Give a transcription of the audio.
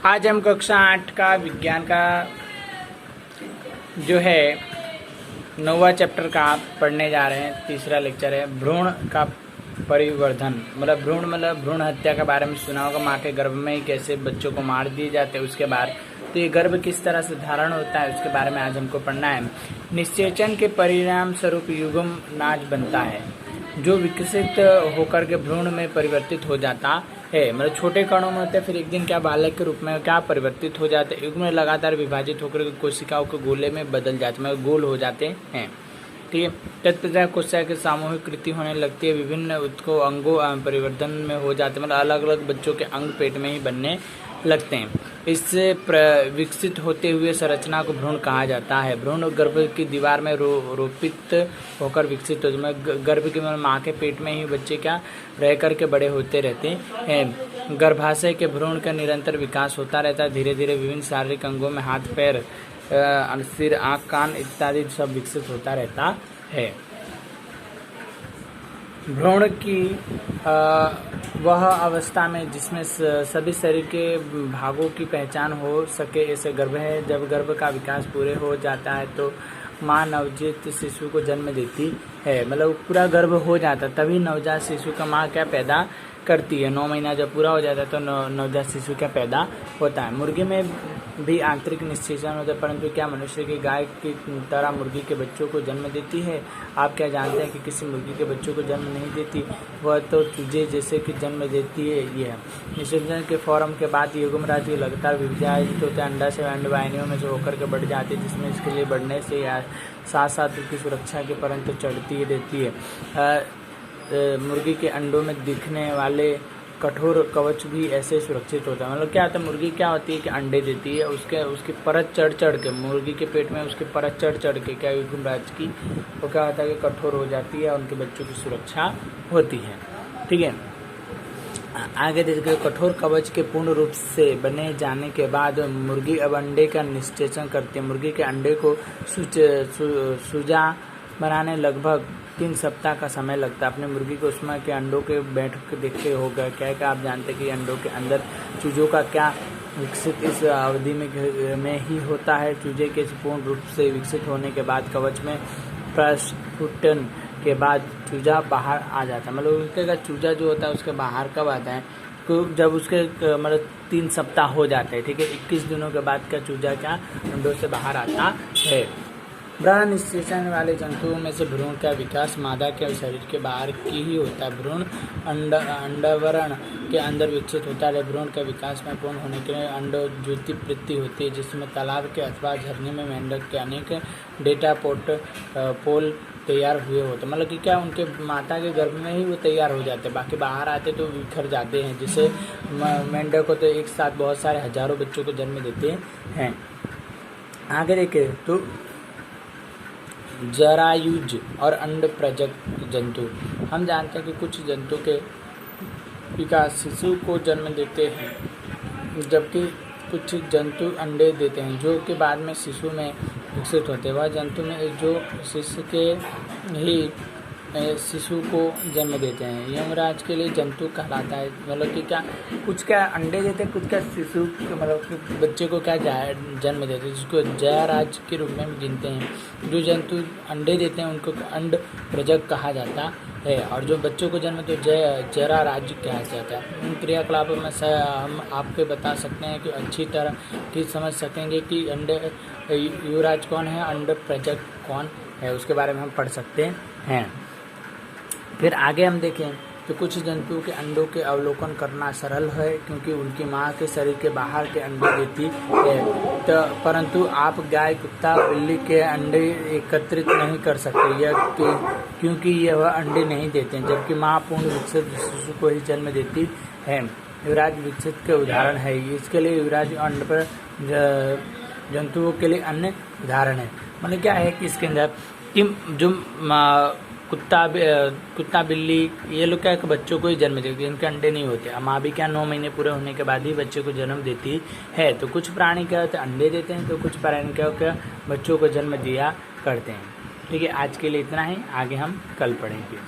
आज हम कक्षा 8 का विज्ञान का जो है 9वां चैप्टर का पढ़ने जा रहे हैं। तीसरा लेक्चर है भ्रूण का परिवर्धन। मतलब भ्रूण हत्या के बारे में सुना होगा। माँ के गर्भ में ही कैसे बच्चों को मार दिए जाते हैं उसके बाद तो ये गर्भ किस तरह से धारण होता है उसके बारे में आज हमको पढ़ना है। निषेचन के परिणाम स्वरूप युग्म नाज बनता है जो विकसित होकर के भ्रूण में परिवर्तित हो जाता है। मतलब छोटे कणों में होते हैं, फिर एक दिन क्या बालक के रूप में क्या परिवर्तित हो जाते हैं। युग्म लगातार विभाजित होकर कोशिकाओं के गोले में बदल जाते हैं, गोल हो जाते हैं। ठीक है, तत्पश्चात कोशिका की सामूहिक कृति होने लगती है। विभिन्न उत्को अंगों परिवर्तन में हो जाते हैं। मतलब अलग अलग बच्चों के अंग पेट में ही बनने लगते हैं। इससे विकसित होते हुए संरचना को भ्रूण कहा जाता है। भ्रूण गर्भ की दीवार में रोपित होकर विकसित होते हैं। गर्भ की माँ के पेट में ही बच्चे क्या रह करके बड़े होते रहते हैं। गर्भाशय के भ्रूण का निरंतर विकास होता रहता है। धीरे धीरे विभिन्न शारीरिक अंगों में हाथ पैर सिर आँख कान इत्यादि सब विकसित होता रहता है। भ्रूण की वह अवस्था में जिसमें सभी शरीर के भागों की पहचान हो सके ऐसे गर्भ है। जब गर्भ का विकास पूरे हो जाता है तो माँ नवजात शिशु को जन्म देती है। मतलब पूरा गर्भ हो जाता है तभी नवजात शिशु का माँ क्या पैदा करती है। 9 महीना जब पूरा हो जाता है तो नवजात शिशु क्या पैदा होता है। मुर्गी में भी आंतरिक निषेचन होता है, परंतु क्या मनुष्य की गाय की तरह मुर्गी के बच्चों को जन्म देती है। आप क्या जानते हैं कि किसी मुर्गी के बच्चों को जन्म नहीं देती, वह तो चूजे जैसे कि जन्म देती है। ये है निषेचन के फॉर्म के बाद युग्म राज्य लगातार विभाजित होते हैं। अंडा से अंड वाहिनियों में से होकर के बढ़ जाती है, जिसमें इसके लिए बढ़ने से साथ साथ उसकी सुरक्षा के परंतु चढ़ती रहती है। मुर्गी के अंडों में दिखने वाले कठोर कवच भी ऐसे सुरक्षित होता है। मतलब क्या होता है, मुर्गी क्या होती है कि अंडे देती है, उसकी परत चढ़ के मुर्गी के पेट में उसकी परत चढ़ के क्या युग्म राज्य की वो क्या होता है कि कठोर हो जाती है, उनके बच्चों की सुरक्षा होती है। ठीक है, आगे देखिए कठोर कवच के पूर्ण रूप से बने जाने के बाद मुर्गी अब अंडे का निषेचन करती है। मुर्गी के अंडे को सूजा बनाने लगभग 3 सप्ताह का समय लगता है। अपने मुर्गी को उसमें के अंडों के बैठ के देखते होगा क्या आप जानते हैं कि अंडों के अंदर चूजों का क्या विकसित इस अवधि में ही होता है। चूजे के पूर्ण रूप से विकसित होने के बाद कवच में प्रस्फुटन के बाद चूजा बाहर आ जाता है। मतलब उसका चूजा जो होता है उसके बाहर कब आता है तो जब उसके मतलब 3 सप्ताह हो जाते हैं। ठीक है, 21 दिनों के बाद का चूजा क्या अंडों से बाहर आता है। भ्रूण निषेचन वाले जंतुओं में से भ्रूण का विकास मादा के शरीर के बाहर की ही होता है। भ्रूण अंडावरण के अंदर विकसित होता है। भ्रूण का विकास में पूर्ण होने के लिए अंडोज्योति वृद्धि होती है, जिसमें तालाब के अथवा झरने में मेंढक के अनेक डेटा पोल तैयार हुए होते। मतलब कि क्या उनके माता के गर्भ में ही वो तैयार हो जाते हैं, बाकी बाहर आते तो बिखर जाते हैं। जिससे मेंढक को तो एक साथ बहुत सारे हजारों बच्चों को जन्म देते हैं। आगे देखें तो जरायुज और अंड प्रजक जंतु। हम जानते हैं कि कुछ जंतु के विकास शिशु को जन्म देते हैं, जबकि कुछ जंतु अंडे देते हैं जो कि बाद में शिशु में विकसित होते हैं। वह जंतु में जो शिशु के ही शिशु को जन्म देते हैं यमराज के लिए जंतु कहलाता है। मतलब कि क्या कुछ क्या अंडे देते हैं, कुछ क्या शिशु मतलब कि बच्चे को क्या जन्म देते हैं, जिसको जयराज के रूप में गिनते हैं। जो जंतु अंडे देते हैं उनको अंड प्रजक कहा जाता है, और जो बच्चों को जन्म तो जरा राज्य कहा जाता है। इन क्रियाकलापों में हम आपको बता सकते हैं कि अच्छी तरह की समझ सकेंगे कि अंडे युवराज कौन है, अंड प्रजक कौन है, उसके बारे में हम पढ़ सकते हैं। फिर आगे हम देखें तो कुछ जंतुओं के अंडों के अवलोकन करना सरल है, क्योंकि उनकी माँ के शरीर के बाहर के अंडे देती है। तो परंतु आप गाय कुत्ता बिल्ली के अंडे एकत्रित नहीं कर सकते क्योंकि यह वह अंडे नहीं देते हैं, जबकि माँ पूर्ण विकसित शिशु को ही जन्म देती है। युवराज विकसित के उदाहरण है। इसके लिए युवराज अंड पर जंतुओं के लिए अन्य उदाहरण है। मतलब क्या है कि इसके अंदर कि जो कुत्ता बिल्ली ये लोग क्या बच्चों को ही जन्म देती है, इनके अंडे नहीं होते। माँ भी क्या 9 महीने पूरे होने के बाद ही बच्चे को जन्म देती है। तो कुछ प्राणी क्या होते हैं अंडे देते हैं, तो कुछ प्राणी क्या बच्चों को जन्म दिया करते हैं। ठीक है, आज के लिए इतना ही, आगे हम कल पढ़ेंगे।